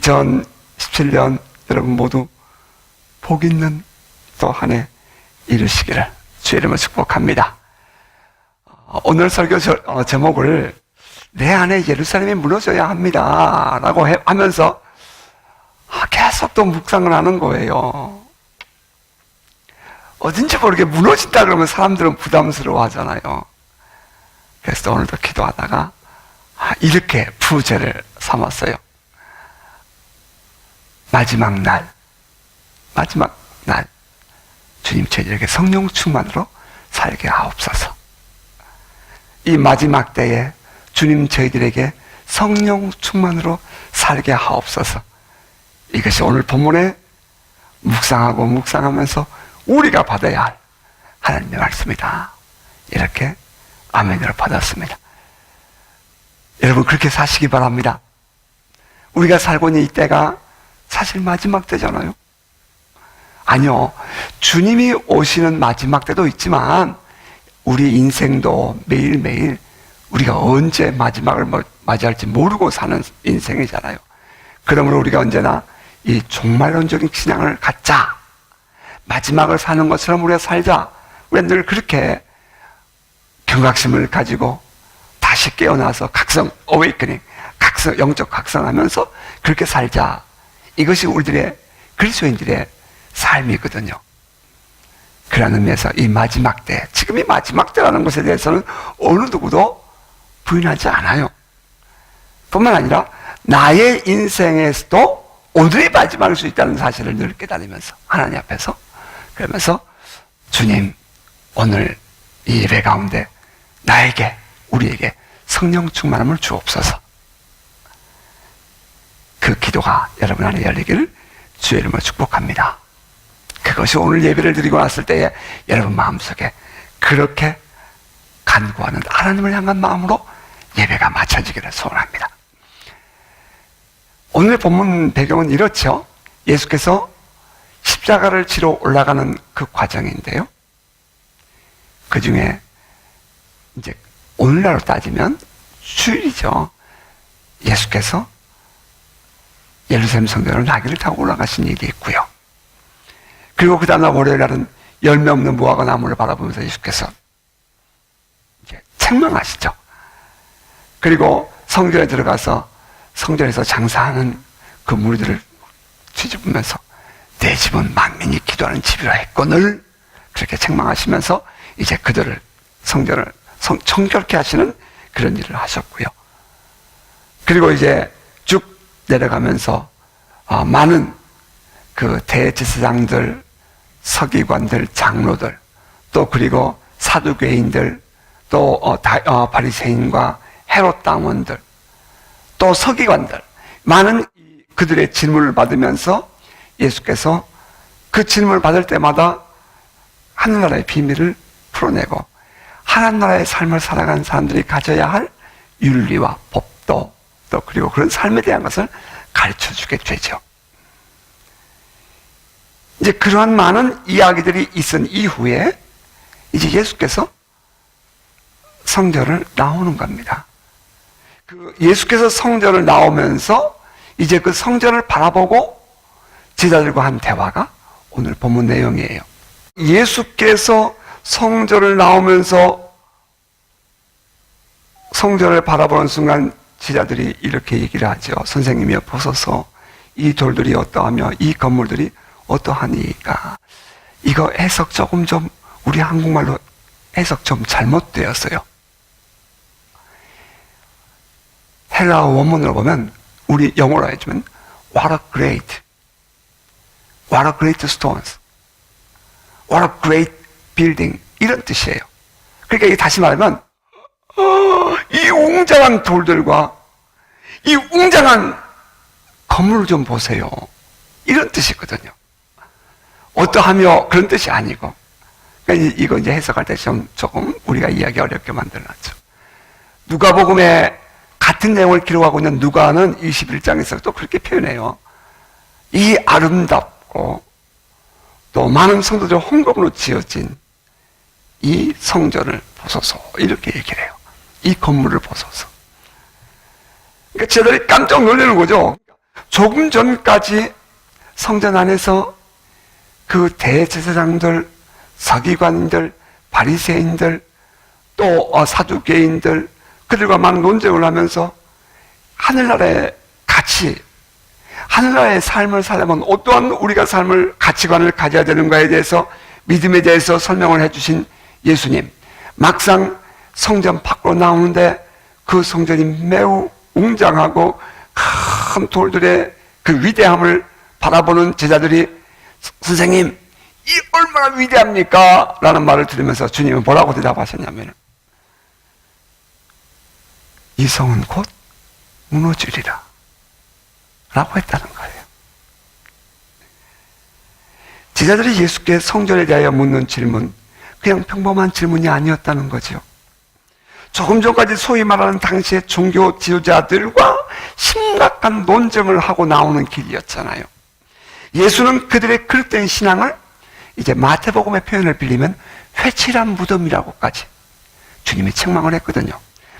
2017년 여러분 모두 복 있는 또 한 해 이루시기를 주의 이름으로 축복합니다. 오늘 설교 제목을 내 안에 예루살렘이 무너져야 합니다 라고 하면서 계속 또 묵상을 하는 거예요. 어딘지 모르게 무너진다 그러면 사람들은 부담스러워 하잖아요. 그래서 오늘도 기도하다가 이렇게 부제를 삼았어요. 마지막 날 주님 저희에게 성령 충만으로 살게 하옵소서. 이 마지막 때에 주님 저희들에게 성령 충만으로 살게 하옵소서. 이것이 오늘 본문에 묵상하면서 우리가 받아야 할 하나님의 말씀이다. 이렇게 아멘으로 받았습니다. 여러분 그렇게 사시기 바랍니다. 우리가 살고 있는 이때가 사실 마지막 때잖아요. 아니요, 주님이 오시는 마지막 때도 있지만 우리 인생도 매일매일 우리가 언제 마지막을 맞이할지 모르고 사는 인생이잖아요. 그러므로 우리가 언제나 이 종말론적인 신앙을 갖자, 마지막을 사는 것처럼 우리가 살자. 우리가 늘 그렇게 경각심을 가지고 다시 깨어나서 각성, 어웨이크닝, 영적 각성하면서 그렇게 살자. 이것이 우리들의 그리스도인들의 삶이거든요. 그런 의미에서 이 마지막 때, 지금이 마지막 때라는 것에 대해서는 어느 누구도 부인하지 않아요. 뿐만 아니라 나의 인생에서도 오늘이 마지막일 수 있다는 사실을 늘 깨달으면서 하나님 앞에서 그러면서 주님 오늘 이 예배 가운데 나에게 우리에게 성령 충만함을 주옵소서. 그 기도가 여러분 안에 열리기를 주의 이름으로 축복합니다. 그것이 오늘 예배를 드리고 났을 때에 여러분 마음속에 그렇게 간구하는 하나님을 향한 마음으로 예배가 마쳐지기를 소원합니다. 오늘 본문 배경은 이렇죠. 예수께서 십자가를 지러 올라가는 그 과정인데요. 그 중에 이제 오늘날로 따지면 주일이죠. 예수께서 예루살렘 성전으로 나귀를 타고 올라가신 일이 있고요. 그리고 그 다음날 월요일날은 열매 없는 무화과 나무를 바라보면서 예수께서 이제 책망하시죠. 그리고 성전에 들어가서 성전에서 장사하는 그 무리들을 뒤집으면서 내 집은 만민이 기도하는 집이라 했거늘 그렇게 책망하시면서 이제 그들을 성전을 청결케 하시는 그런 일을 하셨고요. 그리고 이제 쭉 내려가면서 많은 그 대제사장들, 서기관들, 장로들, 또 그리고 사두개인들, 또 바리새인과 헤롯 당원들, 또 서기관들, 많은 그들의 질문을 받으면서 예수께서 그 질문을 받을 때마다 하늘나라의 비밀을 풀어내고 하나님 나라의 삶을 살아가는 사람들이 가져야 할 윤리와 법도 또 그리고 그런 삶에 대한 것을 가르쳐주게 되죠. 이제 그러한 많은 이야기들이 있은 이후에 이제 예수께서 성전을 나오는 겁니다. 그 예수께서 성전을 나오면서 이제 그 성전을 바라보고 제자들과 한 대화가 오늘 본문 내용이에요. 예수께서 성전을 나오면서 성전을 바라보는 순간 제자들이 이렇게 얘기를 하죠. 선생님이여 보소서 이 돌들이 어떠하며 이 건물들이 어떠하니까. 이거 해석 조금 좀 우리 한국말로 해석 좀 잘못되었어요. 헬라어 원문으로 보면 우리 영어로 해주면 what a great stones, what a great building 이런 뜻이에요. 그러니까 이게 다시 말하면 이 웅장한 돌들과 이 웅장한 건물을 좀 보세요. 이런 뜻이거든요. 어떠하며 그런 뜻이 아니고. 그러니까 이거 이제 해석할 때 조금 우리가 이해하기 어렵게 만들어놨죠. 누가복음에 같은 내용을 기록하고 있는 누가는 21장에서 또 그렇게 표현해요. 이 아름답고 또 많은 성도들 헌금으로 지어진 이 성전을 보소서 이렇게 얘기를 해요. 이 건물을 보소서. 그러니까 제자들이 깜짝 놀라는 거죠. 조금 전까지 성전 안에서 그 대제사장들, 서기관들, 바리새인들, 또 사두개인들, 그들과 막 논쟁을 하면서 하늘나라의 가치, 하늘나라의 삶을 살려면 어떠한 우리가 삶을 가치관을 가져야 되는가에 대해서, 믿음에 대해서 설명을 해주신 예수님, 막상 성전 밖으로 나오는데 그 성전이 매우 웅장하고 큰 돌들의 그 위대함을 바라보는 제자들이 선생님, 이 얼마나 위대합니까? 라는 말을 들으면서 주님은 뭐라고 대답하셨냐면, 이 성은 곧 무너지리라 라고 했다는 거예요. 제자들이 예수께 성전에 대하여 묻는 질문, 그냥 평범한 질문이 아니었다는 거죠. 조금 전까지 소위 말하는 당시의 종교 지도자들과 심각한 논쟁을 하고 나오는 길이었잖아요. 예수는 그들의 그릇된 신앙을 이제 마태복음의 표현을 빌리면 회칠한 무덤이라고까지 주님이 책망을 했거든요.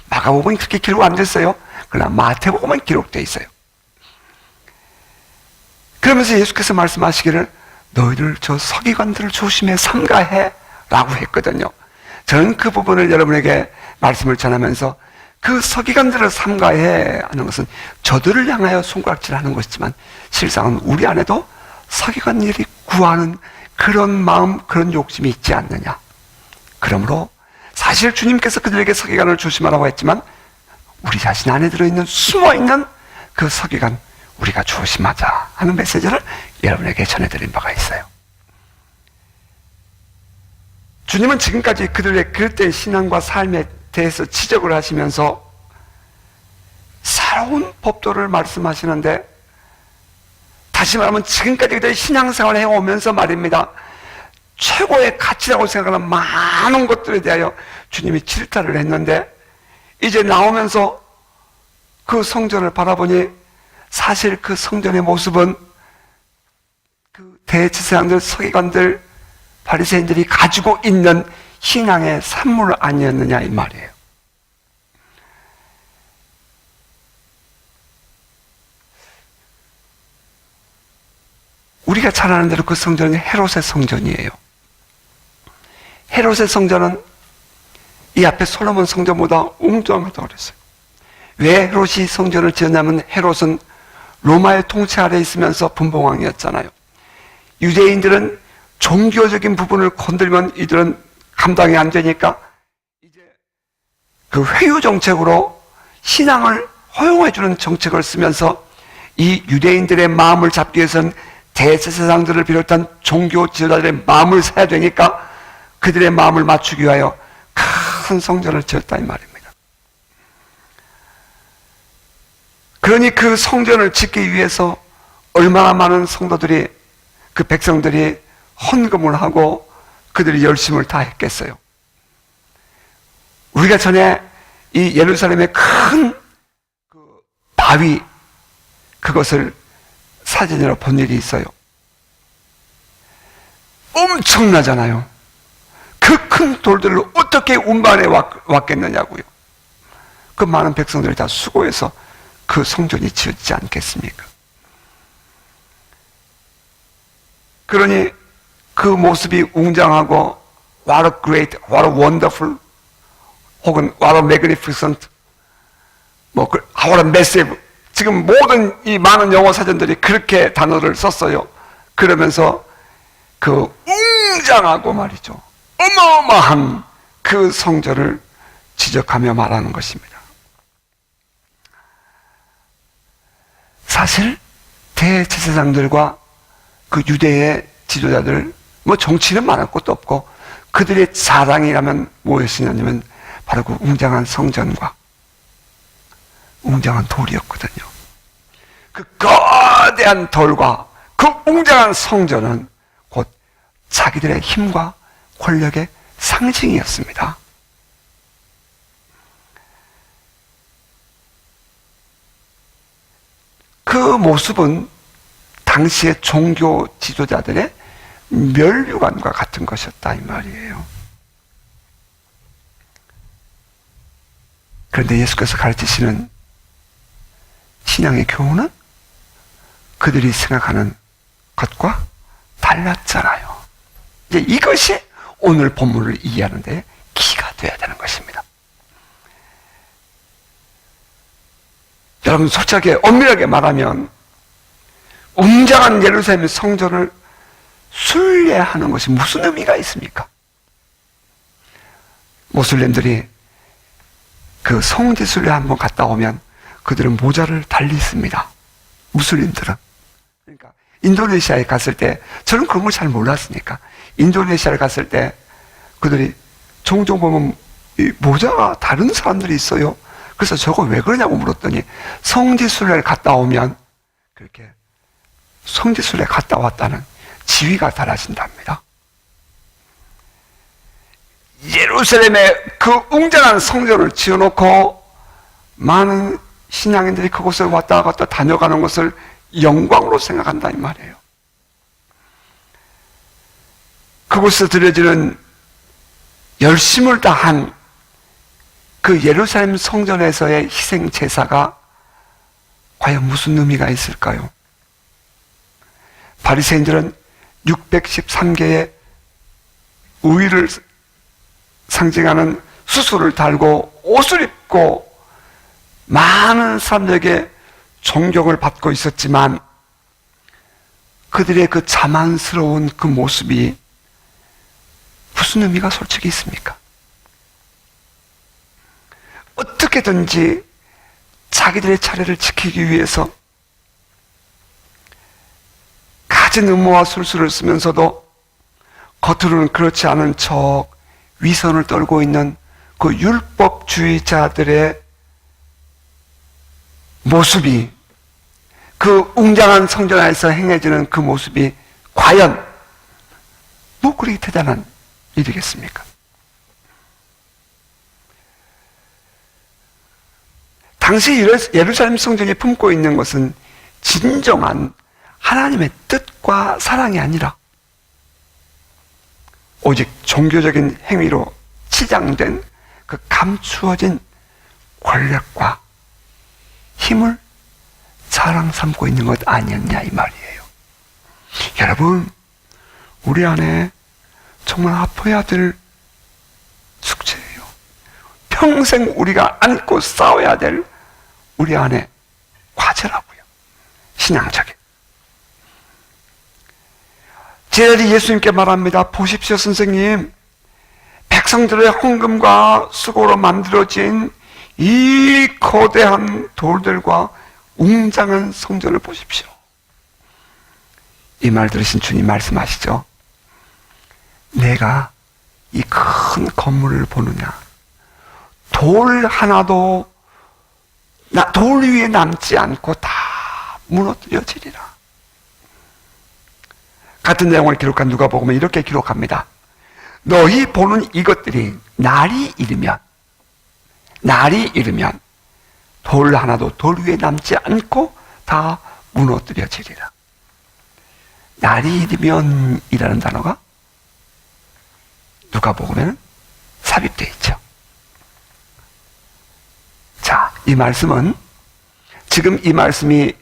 마가복음은 그렇게 기록 안 됐어요. 그러나 마태복음은 기록되어 있어요. 그러면서 예수께서 말씀하시기를 너희들 저 서기관들을 조심해 삼가해 라고 했거든요. 저는 그 부분을 여러분에게 말씀을 전하면서 그 서기관들을 삼가해 하는 것은 저들을 향하여 손가락질하는 것이지만 실상은 우리 안에도 서기관들이 구하는 그런 마음, 그런 욕심이 있지 않느냐. 그러므로 사실 주님께서 그들에게 서기관을 조심하라고 했지만 우리 자신 안에 들어있는 숨어있는 그 서기관 우리가 조심하자 하는 메시지를 여러분에게 전해드린 바가 있어요. 주님은 지금까지 그들의 그릇된 신앙과 삶에 대해서 지적을 하시면서 새로운 법도를 말씀하시는데, 다시 말하면 지금까지 그들의 신앙생활을 해오면서 말입니다, 최고의 가치라고 생각하는 많은 것들에 대하여 주님이 질타를 했는데, 이제 나오면서 그 성전을 바라보니 사실 그 성전의 모습은 그 대제사장들, 서기관들, 바리새인들이 가지고 있는 신앙의 산물 아니었느냐 이 말이에요. 우리가 잘 아는 대로 그 성전은 헤롯의 성전이에요. 헤롯의 성전은 이 앞에 솔로몬 성전보다 웅장하다고 그랬어요. 왜 헤롯이 성전을 지었냐면 헤롯은 로마의 통치 아래에 있으면서 분봉왕이었잖아요. 유대인들은 종교적인 부분을 건들면 이들은 감당이 안 되니까 이제 그 회유 정책으로 신앙을 허용해주는 정책을 쓰면서 이 유대인들의 마음을 잡기 위해서는 대제사장들을 비롯한 종교 지도자들의 마음을 사야 되니까 그들의 마음을 맞추기 위하여 큰 성전을 지었다 이 말입니다. 그러니 그 성전을 짓기 위해서 얼마나 많은 성도들이, 그 백성들이 헌금을 하고 그들이 열심을 다했겠어요. 우리가 전에 이 예루살렘의 큰 그 바위, 그것을 사진으로 본 일이 있어요. 엄청나잖아요. 그 큰 돌들을 어떻게 운반해 왔겠느냐고요. 그 많은 백성들이 다 수고해서 그 성전이 지어지지 않겠습니까? 그러니 그 모습이 웅장하고 what a great, what a wonderful, 혹은 what a magnificent, what a massive, 지금 모든 이 많은 영어 사전들이 그렇게 단어를 썼어요. 그러면서 그 웅장하고 말이죠, 어마어마한 그 성전을 지적하며 말하는 것입니다. 사실 대제사장들과 그 유대의 지도자들, 정치는 말할 것도 없고 그들의 자랑이라면 무엇이냐면 바로 그 웅장한 성전과 웅장한 돌이었거든요. 그 거대한 돌과 그 웅장한 성전은 곧 자기들의 힘과 권력의 상징이었습니다. 그 모습은 당시의 종교 지도자들의 면류관과 같은 것이었다 이 말이에요. 그런데 예수께서 가르치시는 신앙의 교훈은 그들이 생각하는 것과 달랐잖아요. 이제 이것이 오늘 본문을 이해하는 데 기가 되어야 되는 것입니다. 여러분, 솔직하게 엄밀하게 말하면 웅장한 예루살렘 성전을 순례하는 것이 무슨 의미가 있습니까? 모슬렘들이 그 성지 순례 한번 갔다 오면 그들은 모자를 달리 씁니다. 무슬림들은. 그러니까 인도네시아에 갔을 때, 저는 그런 걸 잘 몰랐으니까 인도네시아를 갔을 때 그들이 종종 보면 이 모자가 다른 사람들이 있어요. 그래서 저거 왜 그러냐고 물었더니 성지 순례를 갔다 오면 그렇게 성지 순례 갔다 왔다는 지위가 달라진답니다. 예루살렘에 그 웅장한 성전을 지어놓고 많은 신앙인들이 그곳을 왔다 갔다 다녀가는 것을 영광으로 생각한다 이 말이에요. 그곳에서 드려지는 열심을 다한 그 예루살렘 성전에서의 희생 제사가 과연 무슨 의미가 있을까요? 바리새인들은 613개의 우위를 상징하는 수술을 달고 옷을 입고 많은 사람들에게 존경을 받고 있었지만 그들의 그 자만스러운 그 모습이 무슨 의미가 솔직히 있습니까? 어떻게든지 자기들의 차례를 지키기 위해서 갖은 음모와 술수를 쓰면서도 겉으로는 그렇지 않은 척 위선을 떨고 있는 그 율법주의자들의 모습이, 그 웅장한 성전 안에서 행해지는 그 모습이 과연 뭐 그리 대단한 일이겠습니까? 당시 예루살렘 성전이 품고 있는 것은 진정한 하나님의 뜻과 사랑이 아니라 오직 종교적인 행위로 치장된 그 감추어진 권력과 힘을 자랑 삼고 있는 것 아니었냐 이 말이에요. 여러분, 우리 안에 정말 아파야 될 숙제예요. 평생 우리가 안고 싸워야 될 우리 안에 과제라고요. 신앙적인. 제자들이 예수님께 말합니다. 보십시오 선생님, 백성들의 헌금과 수고로 만들어진 이 거대한 돌들과 웅장한 성전을 보십시오. 이 말 들으신 주님 말씀하시죠. 내가 이 큰 건물을 보느냐, 돌 하나도 돌 위에 남지 않고 다 무너뜨려지리라. 같은 내용을 기록한 누가복음은 이렇게 기록합니다. 너희 보는 이것들이 날이 이르면 돌 하나도 돌 위에 남지 않고 다 무너뜨려지리라. 날이 이르면 이라는 단어가 누가복음에는 삽입되어 있죠. 자, 이 말씀은 지금 이 말씀이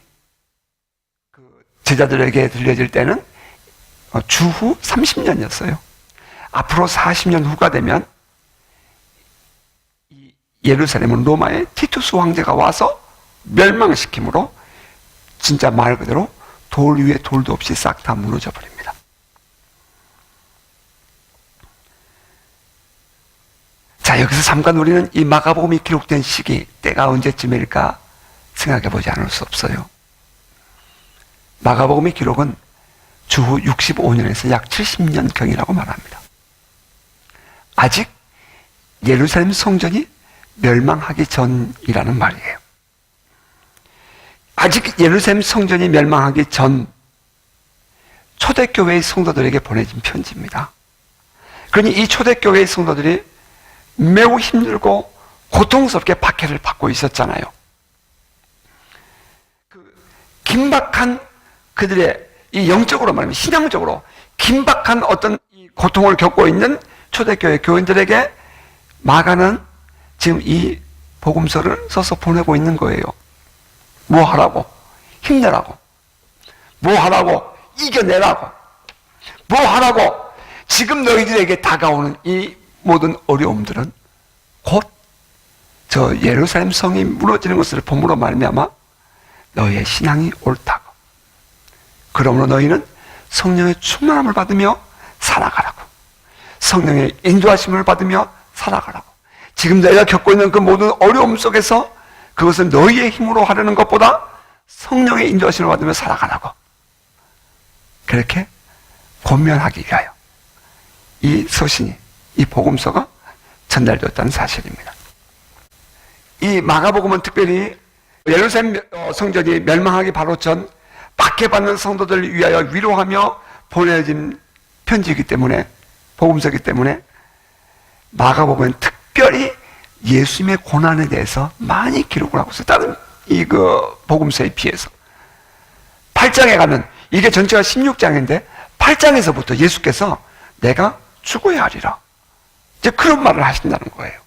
제자들에게 들려질 때는 주후 30년이었어요. 앞으로 40년 후가 되면 예루살렘은 로마의 티투스 황제가 와서 멸망시킴으로 진짜 말 그대로 돌 위에 돌도 없이 싹 다 무너져 버립니다. 자, 여기서 잠깐 우리는 이 마가복음이 기록된 시기, 때가 언제쯤일까 생각해 보지 않을 수 없어요. 마가복음의 기록은 주후 65년에서 약 70년경이라고 말합니다. 아직 예루살렘 성전이 멸망하기 전이라는 말이에요. 아직 예루살렘 성전이 멸망하기 전 초대교회의 성도들에게 보내진 편지입니다. 그러니 이 초대교회의 성도들이 매우 힘들고 고통스럽게 박해를 받고 있었잖아요. 그 긴박한 그들의 이 영적으로 말하면 신앙적으로 긴박한 어떤 이 고통을 겪고 있는 초대교회 교인들에게 마가는 지금 이 복음서를 써서 보내고 있는 거예요. 뭐 하라고? 힘내라고. 뭐 하라고? 이겨내라고. 뭐 하라고? 지금 너희들에게 다가오는 이 모든 어려움들은 곧 저 예루살렘 성이 무너지는 것을 봄으로 말미암아 너희의 신앙이 옳다고. 그러므로 너희는 성령의 충만함을 받으며 살아가라고. 성령의 인도하심을 받으며 살아가라고. 지금 너희가 겪고 있는 그 모든 어려움 속에서 그것을 너희의 힘으로 하려는 것보다 성령의 인도하심을 받으며 살아가라고. 그렇게 권면하기 위하여 이 서신이, 이 복음서가 전달되었다는 사실입니다. 이 마가복음은 특별히 예루살렘 성전이 멸망하기 바로 전 박해받는 성도들을 위하여 위로하며 보내진 편지이기 때문에, 복음서이기 때문에 마가복음은 특별히 예수님의 고난에 대해서 많이 기록을 하고 있어요. 다른 복음서에 비해서. 8장에 가면, 이게 전체가 16장인데 8장에서부터 예수께서 내가 죽어야 하리라, 이제 그런 말을 하신다는 거예요.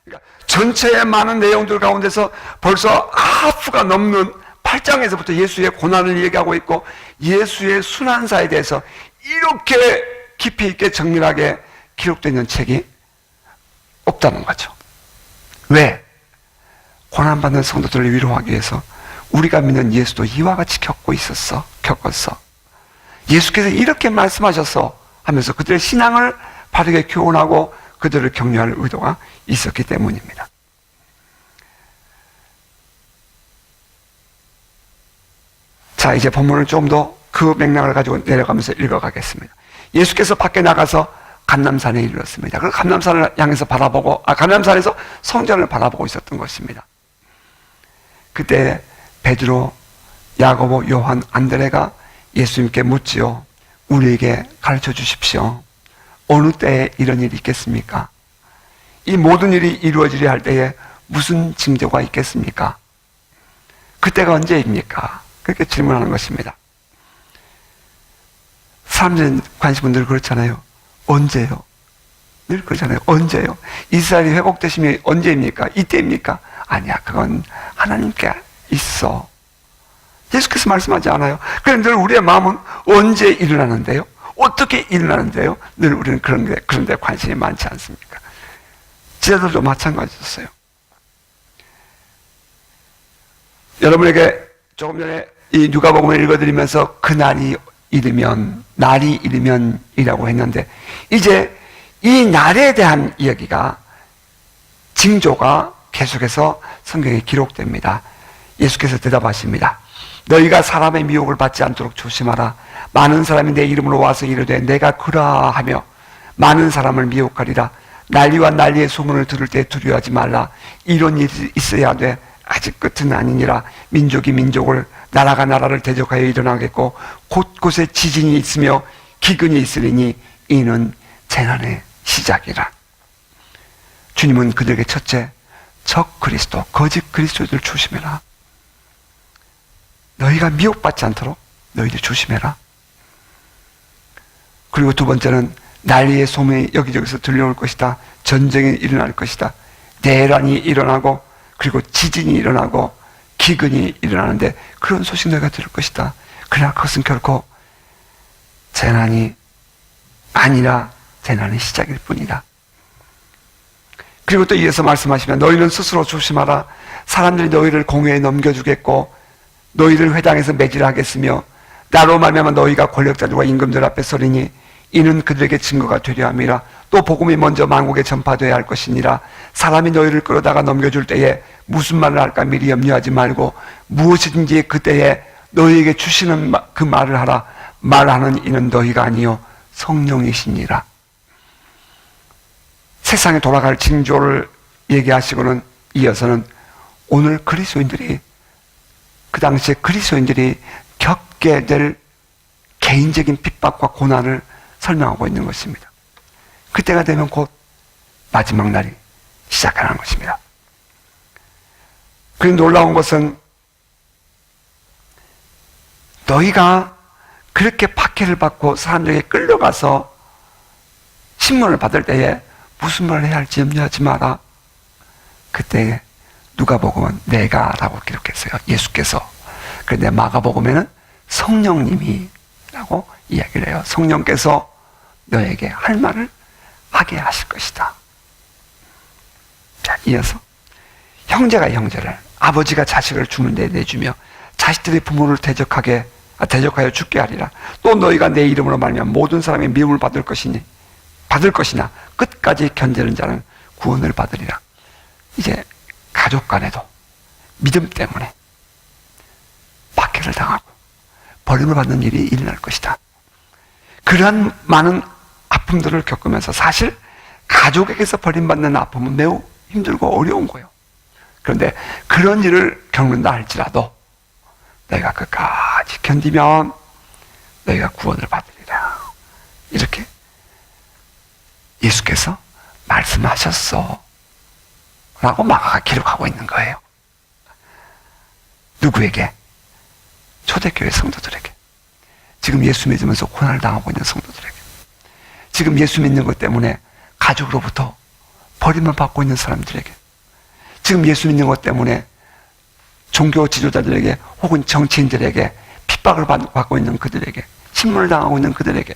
그러니까 전체의 많은 내용들 가운데서 벌써 하프가 넘는 8장에서부터 예수의 고난을 얘기하고 있고 예수의 순환사에 대해서 이렇게 깊이 있게 정밀하게 기록되어 있는 책이 없다는 거죠. 왜? 고난받는 성도들을 위로하기 위해서 우리가 믿는 예수도 이와 같이 겪었어. 예수께서 이렇게 말씀하셨어 하면서 그들의 신앙을 바르게 교훈하고 그들을 격려할 의도가 있었기 때문입니다. 자, 이제 본문을 좀 더 그 맥락을 가지고 내려가면서 읽어가겠습니다. 예수께서 밖에 나가서 감람산에 이르렀습니다. 그 감람산을 향해서 감람산에서 성전을 바라보고 있었던 것입니다. 그때 베드로, 야고보, 요한, 안드레가 예수님께 묻지요. 우리에게 가르쳐 주십시오. 어느 때에 이런 일이 있겠습니까? 이 모든 일이 이루어지려 할 때에 무슨 징조가 있겠습니까? 그때가 언제입니까? 그렇게 질문하는 것입니다. 사람들은 관심은 늘 그렇잖아요. 언제요? 늘 그렇잖아요. 언제요? 이스라엘이 회복되심이 언제입니까? 이때입니까? 아니야, 그건 하나님께 있어. 예수께서 말씀하지 않아요. 그런데 늘 우리의 마음은 언제 일어나는데요? 어떻게 일어나는데요? 늘 우리는 그런데 관심이 많지 않습니까? 제자들도 마찬가지였어요. 여러분에게 조금 전에 이 누가복음을 읽어드리면서 날이 이르면이라고 했는데 이제 이 날에 대한 이야기가, 징조가 계속해서 성경에 기록됩니다. 예수께서 대답하십니다. 너희가 사람의 미혹을 받지 않도록 조심하라. 많은 사람이 내 이름으로 와서 이르되 내가 그라 하며 많은 사람을 미혹하리라. 난리와 난리의 소문을 들을 때 두려워하지 말라. 이런 일이 있어야 돼. 아직 끝은 아니니라. 민족이 민족을, 나라가 나라를 대적하여 일어나겠고 곳곳에 지진이 있으며 기근이 있으리니 이는 재난의 시작이라. 주님은 그들에게 첫째, 적 그리스도, 거짓 그리스도를 조심해라. 너희가 미혹받지 않도록 너희들 조심해라. 그리고 두 번째는 난리의 소문이 여기저기서 들려올 것이다. 전쟁이 일어날 것이다. 대란이 일어나고 그리고 지진이 일어나고 기근이 일어나는데 그런 소식 너희가 들을 것이다. 그러나 그것은 결코 재난이 아니라 재난의 시작일 뿐이다. 그리고 또 이어서 말씀하시면 너희는 스스로 조심하라. 사람들이 너희를 공회에 넘겨주겠고 너희를 회당에서 매질하겠으며 나로 말미암아 너희가 권력자들과 임금들 앞에 서리니 이는 그들에게 증거가 되려 함이라. 또 복음이 먼저 만국에 전파되어야 할 것이니라. 사람이 너희를 끌어다가 넘겨줄 때에 무슨 말을 할까 미리 염려하지 말고 무엇이든지 그때에 너희에게 주시는 그 말을 하라. 말하는 이는 너희가 아니요 성령이시니라. 세상에 돌아갈 징조를 얘기하시고는 이어서는 오늘 그리스도인들이, 그 당시에 그리스도인들이 겪게 될 개인적인 핍박과 고난을 설명하고 있는 것입니다. 그때가 되면 곧 마지막 날이 시작하는 것입니다. 그리고 놀라운 것은 너희가 그렇게 박해를 받고 사람들에게 끌려가서 신문을 받을 때에 무슨 말을 해야 할지 염려하지 마라. 그때 누가복음은 내가 라고 기록했어요. 예수께서. 그런데 마가복음에는 성령님이라고 이야기를 해요. 성령께서 너에게 할 말을 하게 하실 것이다. 자, 이어서 형제가 형제를, 아버지가 자식을 죽는 데 내주며 자식들이 부모를 대적하여 죽게 하리라. 또 너희가 내 이름으로 말하면 모든 사람이 미움을 받을 것이나 끝까지 견디는 자는 구원을 받으리라. 이제 가족 간에도 믿음 때문에 박해를 당하고 버림을 받는 일이 일어날 것이다. 그러한 많은 아픔들을 겪으면서 사실 가족에게서 버림받는 아픔은 매우 힘들고 어려운 거예요. 그런데 그런 일을 겪는다 할지라도 너희가 끝까지 견디면 너희가 구원을 받으리라. 이렇게 예수께서 말씀하셨어 라고 마가가 기록하고 있는 거예요. 누구에게? 초대교회 성도들에게. 지금 예수 믿으면서 고난을 당하고 있는 성도들에게. 지금 예수 믿는 것 때문에 가족으로부터 버림을 받고 있는 사람들에게. 지금 예수 믿는 것 때문에 종교 지도자들에게 혹은 정치인들에게 핍박을 받고 있는 그들에게, 침몰을 당하고 있는 그들에게,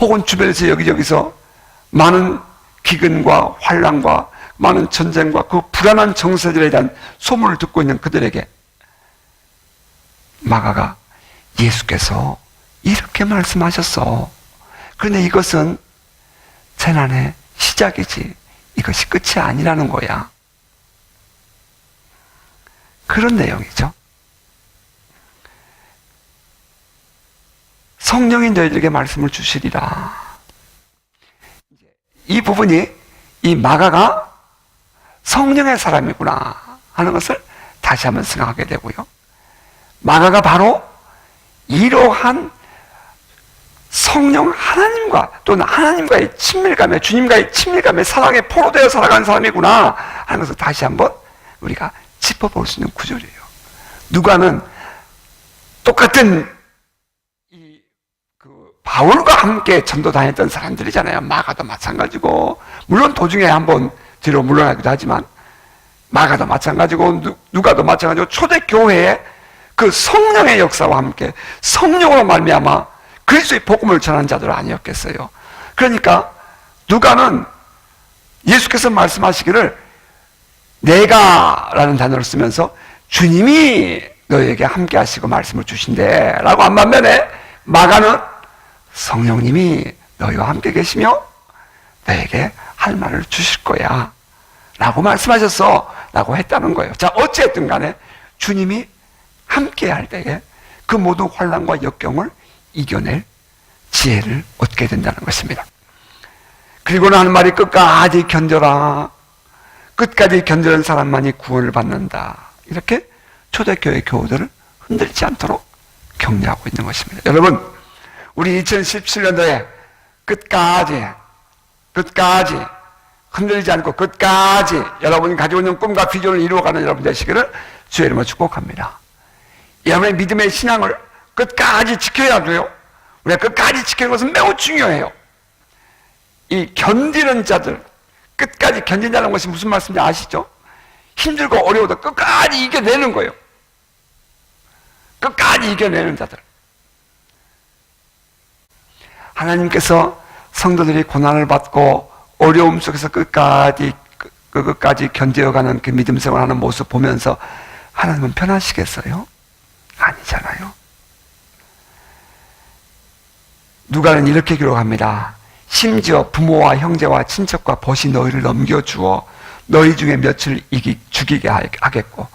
혹은 주변에서 여기저기서 많은 기근과 환난과 많은 전쟁과 그 불안한 정세들에 대한 소문을 듣고 있는 그들에게 마가가 예수께서 이렇게 말씀하셨어. 그런데 이것은 재난의 시작이지 이것이 끝이 아니라는 거야. 그런 내용이죠. 성령이 너희들에게 말씀을 주시리라. 이 부분이 이 마가가 성령의 사람이구나 하는 것을 다시 한번 생각하게 되고요. 마가가 바로 이러한 성령 하나님과 또는 하나님과의 친밀감에, 주님과의 친밀감에 사랑에 포로되어 살아가는 사람이구나 하는 것을 다시 한번 우리가 짚어볼 수 있는 구절이에요. 누가는 똑같은 바울과 함께 전도 다녔던 사람들이잖아요. 마가도 마찬가지고, 물론 도중에 한번 뒤로 물러나기도 하지만 마가도 마찬가지고 누가도 마찬가지고 초대교회에 그 성령의 역사와 함께 성령으로 말미암아 그리스도의 복음을 전하는 자들 아니었겠어요. 그러니까 누가는 예수께서 말씀하시기를 내가 라는 단어를 쓰면서 주님이 너에게 함께 하시고 말씀을 주신대 라고 한 반면에 마가는 성령님이 너희와 함께 계시며 너에게 할 말을 주실 거야 라고 말씀하셨어 라고 했다는 거예요. 자, 어찌했든 간에 주님이 함께 할 때에 그 모든 환난과 역경을 이겨낼 지혜를 얻게 된다는 것입니다. 그리고는 하는 말이 끝까지 견뎌라. 끝까지 견디는 사람만이 구원을 받는다. 이렇게 초대교회 교우들을 흔들지 않도록 격려하고 있는 것입니다. 여러분, 우리 2017년도에 끝까지 흔들리지 않고 끝까지 여러분이 가지고 있는 꿈과 비전을 이루어가는 여러분 되시기를 주의 이름으로 축복합니다. 여러분의 믿음의 신앙을 끝까지 지켜야 돼요. 우리가 끝까지 지키는 것은 매우 중요해요. 이 견디는 자들, 끝까지 견딘다는 것이 무슨 말씀인지 아시죠? 힘들고 어려워도 끝까지 이겨내는 거예요. 끝까지 이겨내는 자들. 하나님께서 성도들이 고난을 받고 어려움 속에서 끝까지 견뎌가는 그 믿음 생활하는 모습 보면서 하나님은 편하시겠어요? 아니잖아요. 누가는 이렇게 기록합니다. 심지어 부모와 형제와 친척과 벗이 너희를 넘겨주어 너희 중에 몇을 죽이게 하겠고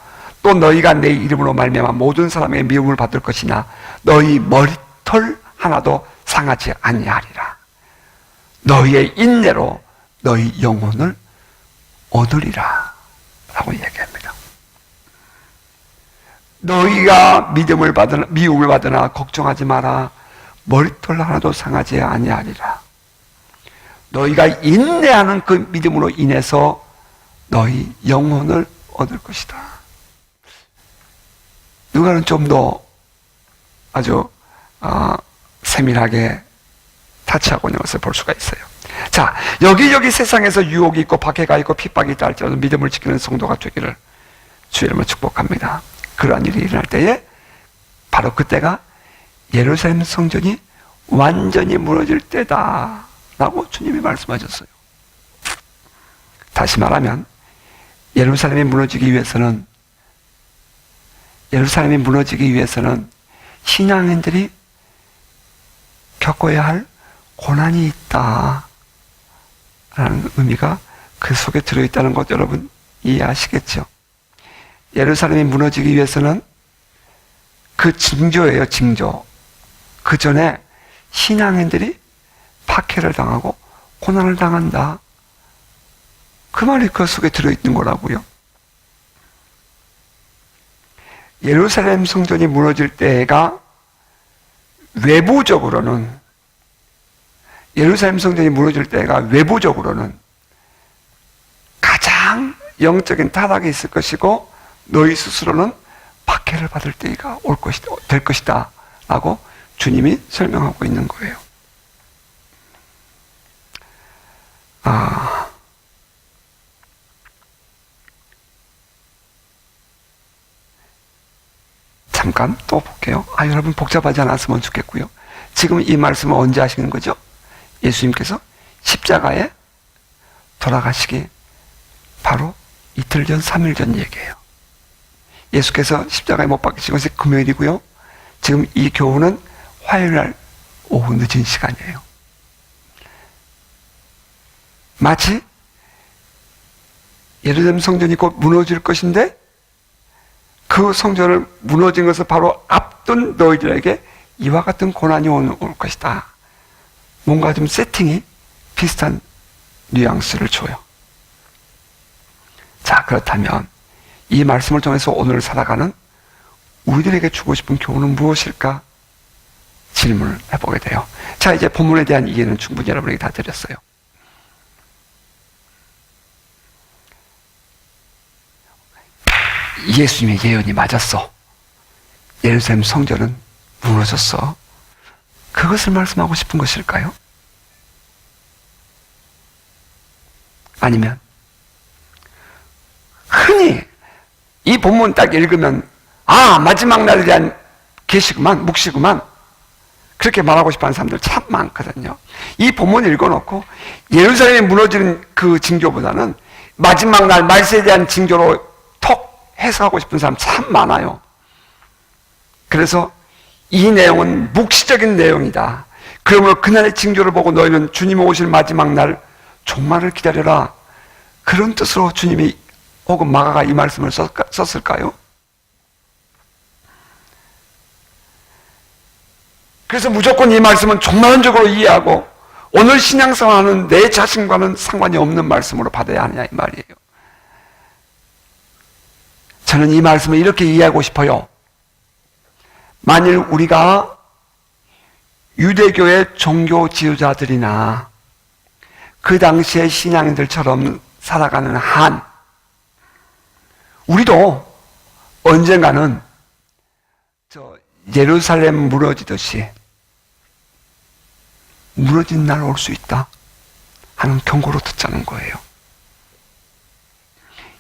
또 너희가 내 이름으로 말미암아 모든 사람의 미움을 받을 것이나 너희 머리털 하나도 상하지 아니하리라. 너희의 인내로 너희 영혼을 얻으리라 라고 얘기합니다. 너희가 미움을 받으나 걱정하지 마라. 머리털 하나도 상하지 아니하리라. 너희가 인내하는 그 믿음으로 인해서 너희 영혼을 얻을 것이다. 누가는 좀 더 아주 세밀하게 타치하고 있는 것을 볼 수가 있어요. 자, 여기저기 세상에서 유혹이 있고 박해가 있고 핍박이 있다 할지라도 믿음을 지키는 성도가 되기를 주의 이름으로 축복합니다. 그러한 일이 일어날 때에 바로 그때가 예루살렘 성전이 완전히 무너질 때다 라고 주님이 말씀하셨어요. 다시 말하면 예루살렘이 무너지기 위해서는 신앙인들이 겪어야 할 고난이 있다 라는 의미가 그 속에 들어있다는 것 여러분 이해하시겠죠? 예루살렘이 무너지기 위해서는 그 징조예요, 징조. 그 전에 신앙인들이 박해를 당하고 고난을 당한다. 그 말이 그 속에 들어있는 거라고요. 예루살렘 성전이 무너질 때가 외부적으로는 가장 영적인 타락이 있을 것이고 너희 스스로는 박해를 받을 때가 될 것이다 라고 주님이 설명하고 있는 거예요. 잠깐 또 볼게요. 여러분 복잡하지 않았으면 좋겠고요. 지금 이 말씀을 언제 하시는 거죠? 예수님께서 십자가에 돌아가시기 바로 이틀 전, 3일 전 얘기예요. 예수께서 십자가에 못 박히신 것이 금요일이고요. 지금 이 교훈은 화요일날 오후 늦은 시간이에요. 마치 예루살렘 성전이 곧 무너질 것인데 그 성전을 무너진 것을 바로 앞둔 너희들에게 이와 같은 고난이 올 것이다. 뭔가 좀 세팅이 비슷한 뉘앙스를 줘요. 자, 그렇다면 이 말씀을 통해서 오늘 살아가는 우리들에게 주고 싶은 교훈은 무엇일까? 질문을 해보게 돼요. 자, 이제 본문에 대한 이해는 충분히 여러분에게 다 드렸어요. 예수님의 예언이 맞았어. 예루살렘 성전은 무너졌어. 그것을 말씀하고 싶은 것일까요? 아니면 흔히 이 본문 딱 읽으면 마지막 날에 대한 계시구만, 묵시구만 그렇게 말하고 싶어하는 사람들 참 많거든요. 이 본문 읽어놓고 예루살렘이 무너지는 그 징조보다는 마지막 날 말세에 대한 징조로 톡 해석하고 싶은 사람 참 많아요. 그래서 이 내용은 묵시적인 내용이다. 그러므로 그날의 징조를 보고 너희는 주님 오실 마지막 날 종말을 기다려라. 그런 뜻으로 주님이 혹은 마가가 이 말씀을 썼을까요? 그래서 무조건 이 말씀은 종말론적으로 이해하고 오늘 신앙생활하는 내 자신과는 상관이 없는 말씀으로 받아야 하느냐 이 말이에요. 저는 이 말씀을 이렇게 이해하고 싶어요. 만일 우리가 유대교의 종교 지도자들이나 그 당시의 신앙인들처럼 살아가는 한 우리도 언젠가는 예루살렘 무너지듯이 무너진 날 올 수 있다 하는 경고로 듣자는 거예요.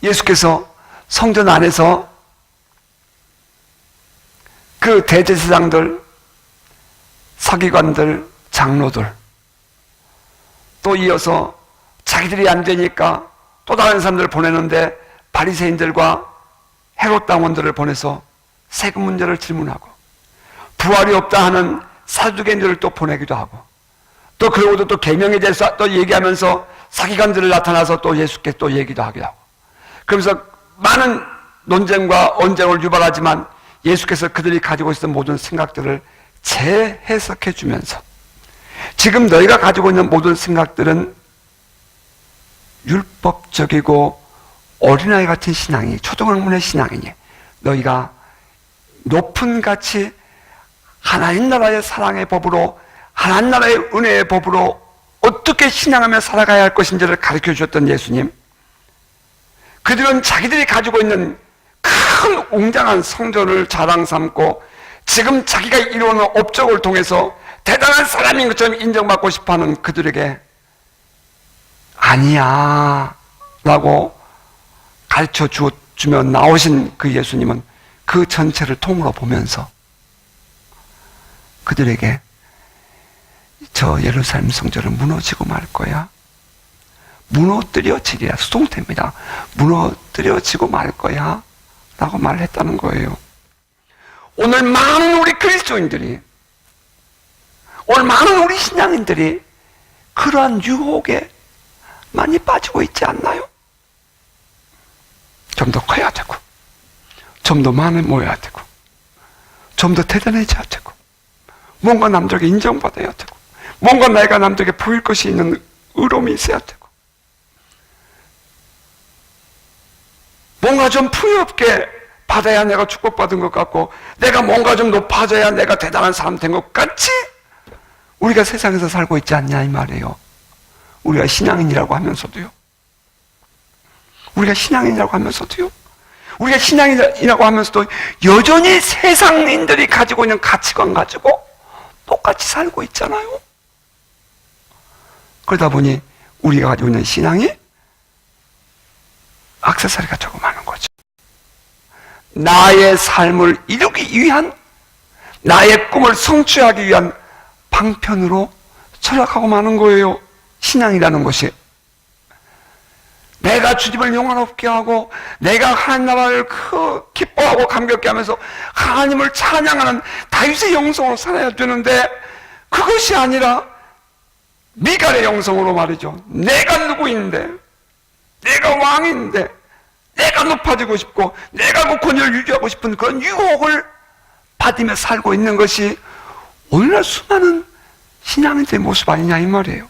예수께서 성전 안에서 그 대제사장들, 서기관들, 장로들 또 이어서 자기들이 안 되니까 또 다른 사람들을 보내는데 바리새인들과 헤롯 당원들을 보내서 세금 문제를 질문하고 부활이 없다 하는 사두개인들을 또 보내기도 하고 또 그러고도 또 계명에 대해서 또 얘기하면서 서기관들을 나타나서 또 예수께 또 얘기도 하기도 하고 그러면서 많은 논쟁과 언쟁을 유발하지만 예수께서 그들이 가지고 있었던 모든 생각들을 재해석해 주면서 지금 너희가 가지고 있는 모든 생각들은 율법적이고 어린아이 같은 신앙이 초등학문의 신앙이니 너희가 높은 가치 하나님 나라의 사랑의 법으로 하나님 나라의 은혜의 법으로 어떻게 신앙하며 살아가야 할 것인지를 가르쳐 주셨던 예수님, 그들은 자기들이 가지고 있는 큰 웅장한 성전을 자랑 삼고 지금 자기가 이루어놓은 업적을 통해서 대단한 사람인 것처럼 인정받고 싶어하는 그들에게 아니야 라고 가르쳐 주며 나오신 그 예수님은 그 전체를 통으로 보면서 그들에게 저 예루살렘 성전은 무너지고 말 거야. 무너뜨려지리라. 수동태입니다. 무너뜨려지고 말 거야 라고 말을 했다는 거예요. 오늘 많은 우리 그리스도인들이, 오늘 많은 우리 신앙인들이 그러한 유혹에 많이 빠지고 있지 않나요? 좀 더 커야 되고, 좀 더 많이 모여야 되고, 좀 더 대단해져야 되고, 뭔가 남들에게 인정받아야 되고, 뭔가 내가 남들에게 보일 것이 있는 의로움이 있어야 되고, 뭔가 좀 풍요롭게 받아야 내가 축복받은 것 같고, 내가 뭔가 좀 높아져야 내가 대단한 사람 된 것 같이 우리가 세상에서 살고 있지 않냐 이 말이에요. 우리가 신앙인이라고 하면서도요. 우리가 신앙인이라고 하면서도 여전히 세상인들이 가지고 있는 가치관 가지고 똑같이 살고 있잖아요. 그러다 보니 우리가 가지고 있는 신앙이 액세서리가 조금 많은 거죠. 나의 삶을 이루기 위한, 나의 꿈을 성취하기 위한 방편으로 철학하고 마는 거예요. 신앙이라는 것이. 내가 주님을 영원롭게 하고, 내가 하나님 나라를 기뻐하고 감격해 하면서 하나님을 찬양하는 다윗의 영성으로 살아야 되는데, 그것이 아니라 미갈의 영성으로 말이죠. 내가 누구인데, 내가 왕인데, 내가 높아지고 싶고, 내가 그 권위를 유지하고 싶은 그런 유혹을 받으며 살고 있는 것이 오늘날 수많은 신앙인들의 모습 아니냐 이 말이에요.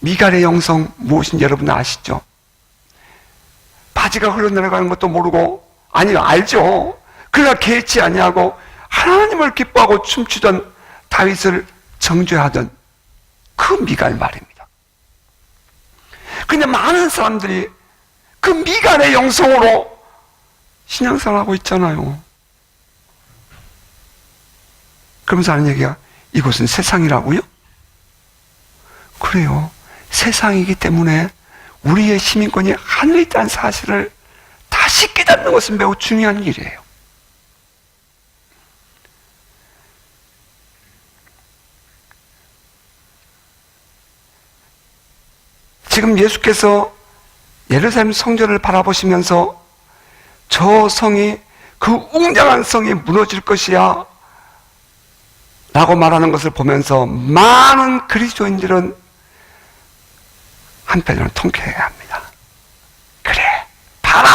미갈의 영성 무엇인지 여러분 아시죠? 바지가 흘러내려가는 것도 모르고, 아니요 알죠. 그러나 개의치 아니하고 하나님을 기뻐하고 춤추던 다윗을 정죄하던 그 미갈 말입니다. 근데 많은 사람들이 그 미갈의 영성으로 신앙생활을 하고 있잖아요. 그러면서 하는 얘기가, 이곳은 세상이라고요? 그래요. 세상이기 때문에 우리의 시민권이 하늘에 있다는 사실을 다시 깨닫는 것은 매우 중요한 일이에요. 지금 예수께서 예루살렘 성전을 바라보시면서 저 성이, 그 웅장한 성이 무너질 것이야 라고 말하는 것을 보면서 많은 그리스도인들은 한편으로는 통쾌해야 합니다. 그래, 봐라!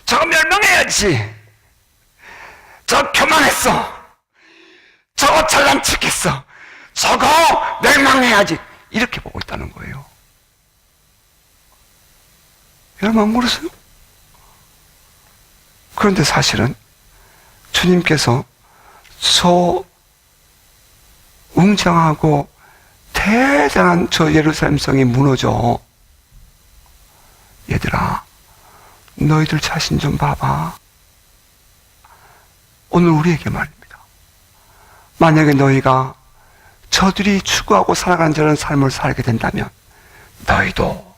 저거 멸망해야지! 저거 교만했어! 저거 잘난 척했어! 저거 멸망해야지! 이렇게 보고 있다는 거예요. 여러분 안 그러세요? 그런데 사실은 주님께서 저 웅장하고 대단한 저 예루살렘 성이 무너져. 얘들아, 너희들 자신 좀 봐봐. 오늘 우리에게 말입니다. 만약에 너희가 저들이 추구하고 살아가는 저런 삶을 살게 된다면 너희도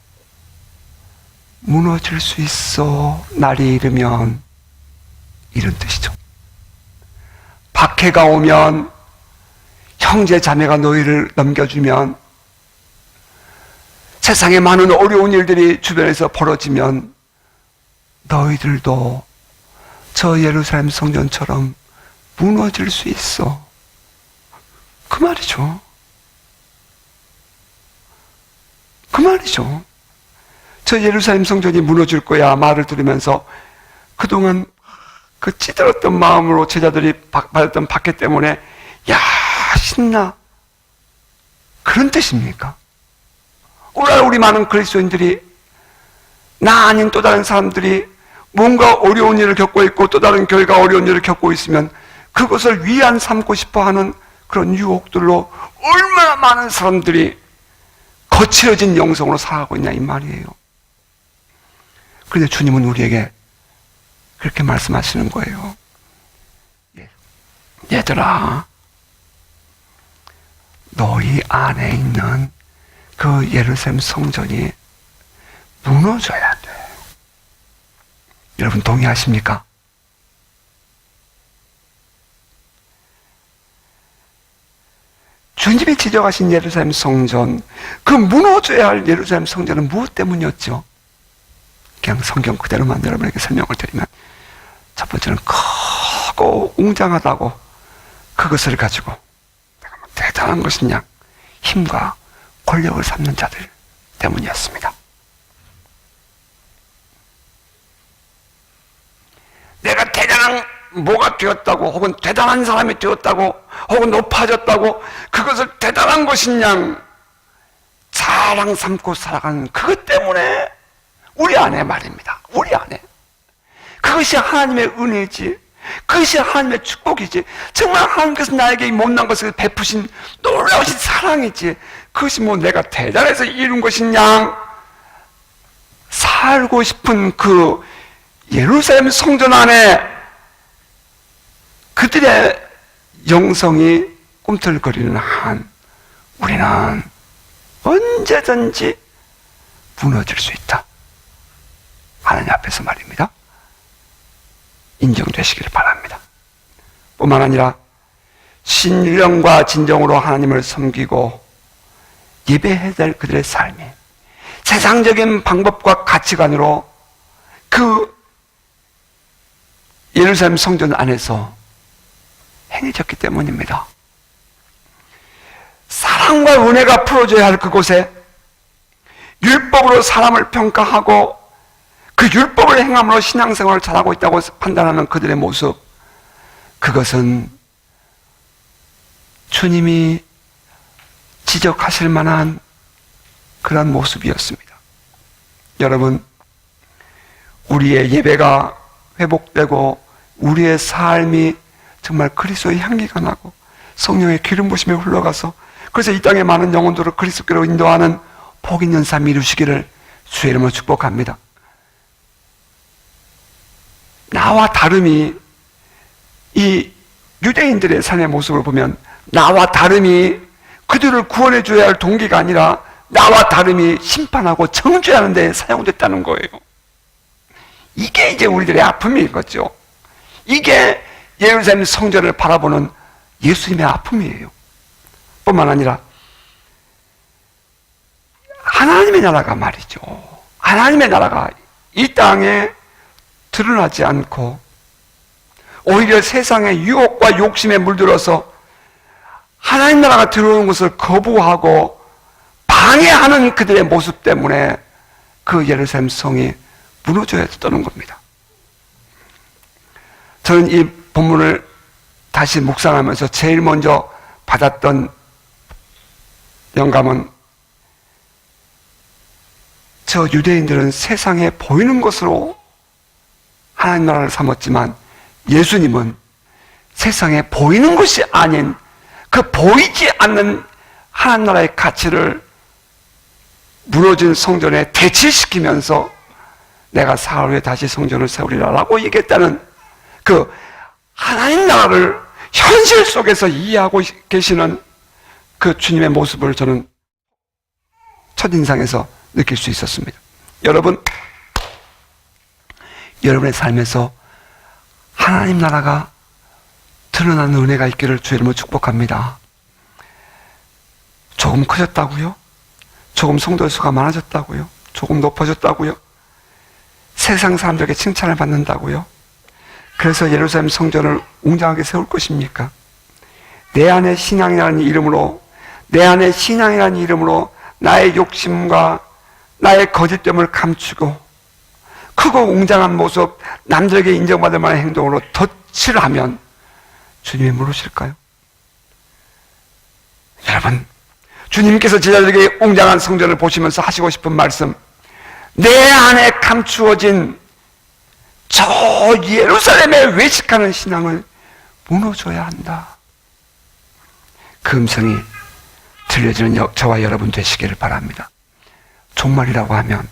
무너질 수 있어. 날이 이르면. 이런 뜻이죠. 박해가 오면, 형제 자매가 너희를 넘겨주면, 세상에 많은 어려운 일들이 주변에서 벌어지면 너희들도 저 예루살렘 성전처럼 무너질 수 있어. 그 말이죠. 그 말이죠. 저 예루살렘 성전이 무너질 거야 말을 들으면서 그동안 그 찌들었던 마음으로 제자들이 받았던 박해 때문에 야 신나, 그런 뜻입니까? 오늘 우리 많은 그리스도인들이, 나 아닌 또 다른 사람들이 뭔가 어려운 일을 겪고 있고 또 다른 교회가 어려운 일을 겪고 있으면 그것을 위안 삼고 싶어하는 그런 유혹들로 얼마나 많은 사람들이 거칠어진 영성으로 살아가고 있냐 이 말이에요. 그런데 주님은 우리에게 그렇게 말씀하시는 거예요. 얘들아, 너희 안에 있는 그 예루살렘 성전이 무너져야 돼. 여러분 동의하십니까? 주님이 지적하신 예루살렘 성전, 그 무너져야 할 예루살렘 성전은 무엇 때문이었죠? 그냥 성경 그대로만 여러분에게 설명을 드리면, 첫 번째는 크고 웅장하다고 그것을 가지고 내가 뭐 대단한 것이냐, 힘과 권력을 삼는 자들 때문이었습니다. 내가 대단한 뭐가 되었다고, 혹은 대단한 사람이 되었다고, 혹은 높아졌다고 그것을 대단한 것이냐 자랑 삼고 살아가는 그것 때문에 우리 안에 말입니다. 우리 안에 그것이 하나님의 은혜지, 그것이 하나님의 축복이지, 정말 하나님께서 나에게 이 못난 것을 베푸신 놀라우신 사랑이지, 그것이 뭐 내가 대단해서 이룬 것이냐. 살고 싶은 그 예루살렘 성전 안에 그들의 영성이 꿈틀거리는 한 우리는 언제든지 무너질 수 있다. 하나님 앞에서 말입니다. 인정되시기를 바랍니다. 뿐만 아니라 신령과 진정으로 하나님을 섬기고 예배해야 될 그들의 삶이 세상적인 방법과 가치관으로 그 예루살렘 성전 안에서 행해졌기 때문입니다. 사랑과 은혜가 풀어져야 할 그곳에 율법으로 사람을 평가하고 그 율법을 행함으로 신앙생활을 잘하고 있다고 판단하는 그들의 모습, 그것은 주님이 지적하실 만한 그런 모습이었습니다. 여러분, 우리의 예배가 회복되고 우리의 삶이 정말 그리스도의 향기가 나고 성령의 기름 부심에 흘러가서 그래서 이 땅의 많은 영혼들을 그리스도께로 인도하는 복 있는 삶 이루시기를 주의 이름으로 축복합니다. 나와 다름이, 이 유대인들의 삶의 모습을 보면 나와 다름이 그들을 구원해 줘야 할 동기가 아니라 나와 다름이 심판하고 정죄하는 데 사용됐다는 거예요. 이게 이제 우리들의 아픔인 거죠. 이게 예루살렘 성전을 바라보는 예수님의 아픔이에요. 뿐만 아니라 하나님의 나라가 말이죠. 하나님의 나라가 이 땅에 드러나지 않고 오히려 세상의 유혹과 욕심에 물들어서 하나님 나라가 들어오는 것을 거부하고 방해하는 그들의 모습 때문에 그 예루살렘 성이 무너져야 했다는 겁니다. 저는 이 본문을 다시 묵상하면서 제일 먼저 받았던 영감은, 저 유대인들은 세상에 보이는 것으로 하나님 나라를 삼았지만 예수님은 세상에 보이는 것이 아닌 그 보이지 않는 하나님 나라의 가치를 무너진 성전에 대치시키면서 내가 사흘 후에 다시 성전을 세우리라 라고 얘기했다는 그 하나님 나라를 현실 속에서 이해하고 계시는 그 주님의 모습을 저는 첫인상에서 느낄 수 있었습니다. 여러분, 여러분의 삶에서 하나님 나라가 드러나는 은혜가 있기를 주의 이름으로 축복합니다. 조금 커졌다고요? 조금 성도의 수가 많아졌다고요? 조금 높아졌다고요? 세상 사람들에게 칭찬을 받는다고요? 그래서 예루살렘 성전을 웅장하게 세울 것입니까? 내 안에 신앙이라는 이름으로, 내 안에 신앙이라는 이름으로 나의 욕심과 나의 거짓됨을 감추고 크고 웅장한 모습, 남들에게 인정받을 만한 행동으로 덧칠 하면 주님이 물으실까요? 여러분, 주님께서 제자들에게 웅장한 성전을 보시면서 하시고 싶은 말씀, 내 안에 감추어진 저 예루살렘에 외식하는 신앙을 무너져야 한다. 그 음성이 들려지는 저와 여러분 되시기를 바랍니다. 종말이라고 하면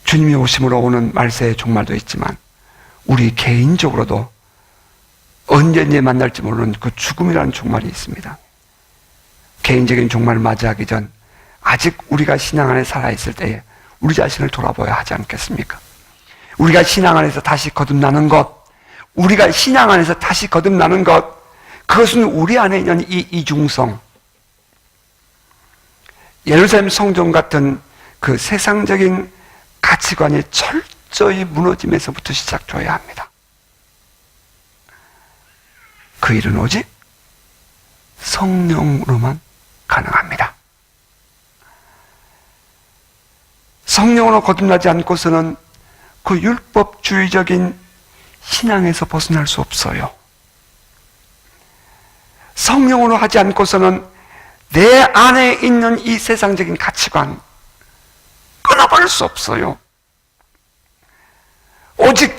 주님이 오심으로 오는 말세의 종말도 있지만 우리 개인적으로도 언제든지 만날지 모르는 그 죽음이라는 종말이 있습니다. 개인적인 종말을 맞이하기 전 아직 우리가 신앙 안에 살아있을 때에 우리 자신을 돌아봐야 하지 않겠습니까? 우리가 신앙 안에서 다시 거듭나는 것, 우리가 신앙 안에서 다시 거듭나는 것, 그것은 우리 안에 있는 이 이중성, 예루살렘 성전 같은 그 세상적인 가치관이 철저히 무너짐에서부터 시작되어야 합니다. 그 일은 오직 성령으로만 가능합니다. 성령으로 거듭나지 않고서는 그 율법주의적인 신앙에서 벗어날 수 없어요. 성령으로 하지 않고서는 내 안에 있는 이 세상적인 가치관 끊어버릴 수 없어요. 오직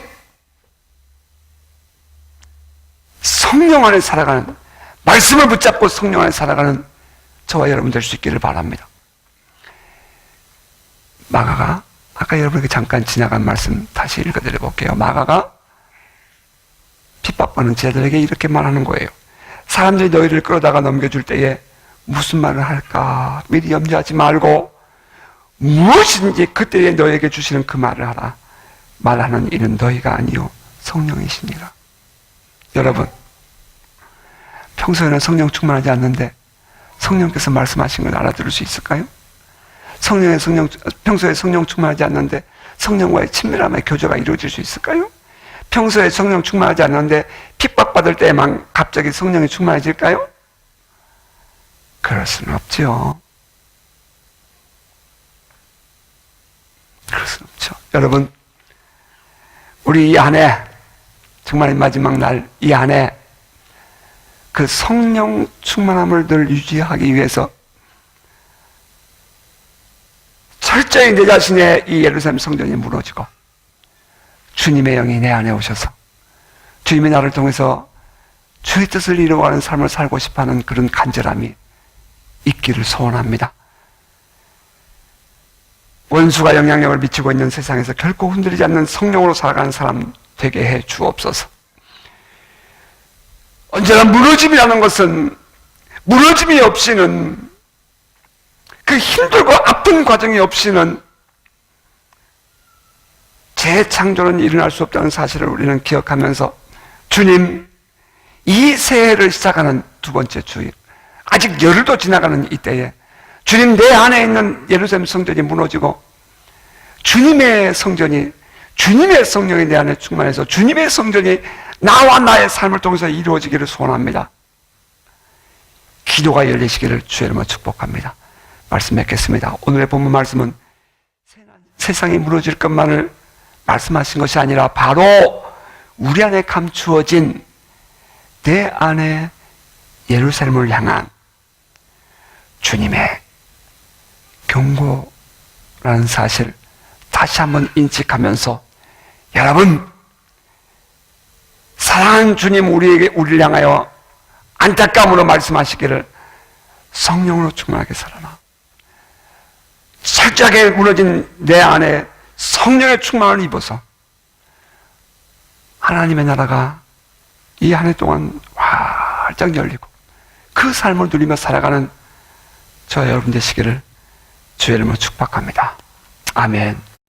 성령 안에 살아가는, 말씀을 붙잡고 성령 안에 살아가는 저와 여러분 될 수 있기를 바랍니다. 마가가 아까 여러분에게 잠깐 지나간 말씀 다시 읽어드려 볼게요. 마가가 핍박받는 제자들에게 이렇게 말하는 거예요. 사람들이 너희를 끌어다가 넘겨줄 때에 무슨 말을 할까 미리 염려하지 말고 무엇인지 그때에 너에게 주시는 그 말을 하라. 말하는 이는 너희가 아니요 성령이시니라. 여러분, 평소에는 성령 충만하지 않는데 성령께서 말씀하신 걸 알아들을 수 있을까요? 평소에 성령 충만하지 않는데 성령과의 친밀함의 교제가 이루어질 수 있을까요? 평소에 성령 충만하지 않는데 핍박받을 때에만 갑자기 성령이 충만해질까요? 그럴 수는 없죠. 그럴 수는 없죠. 여러분, 우리 이 안에 정말 마지막 날 이 안에 그 성령 충만함을 늘 유지하기 위해서 철저히 내 자신의 이 예루살렘 성전이 무너지고 주님의 영이 내 안에 오셔서 주님이 나를 통해서 주의 뜻을 이루어가는 삶을 살고 싶어하는 그런 간절함이 있기를 소원합니다. 원수가 영향력을 미치고 있는 세상에서 결코 흔들리지 않는 성령으로 살아가는 사람 되게 해 주옵소서. 언제나 무너짐이라는 것은 무너짐이 없이는, 그 힘들고 아픈 과정이 없이는 재창조는 일어날 수 없다는 사실을 우리는 기억하면서 주님, 이 새해를 시작하는 두 번째 주일, 아직 열흘도 지나가는 이때에 주님, 내 안에 있는 예루살렘 성전이 무너지고 주님의 성전이, 주님의 성령이 내 안에 충만해서 주님의 성전이 나와 나의 삶을 통해서 이루어지기를 소원합니다. 기도가 열리시기를 주의 이름으로 축복합니다. 말씀 맺겠습니다. 오늘의 본문 말씀은 세상이 무너질 것만을 말씀하신 것이 아니라 바로 우리 안에 감추어진 내 안에 예루살렘을 향한 주님의 경고라는 사실 다시 한번 인식하면서, 여러분, 사랑하는 주님 우리를 향하여 안타까움으로 말씀하시기를 성령으로 충만하게 살아라. 철저하게 무너진 내 안에 성령의 충만을 입어서 하나님의 나라가 이 한 해 동안 활짝 열리고 그 삶을 누리며 살아가는 저와 여러분 되시기를 주의 이름으로 축복합니다. 아멘.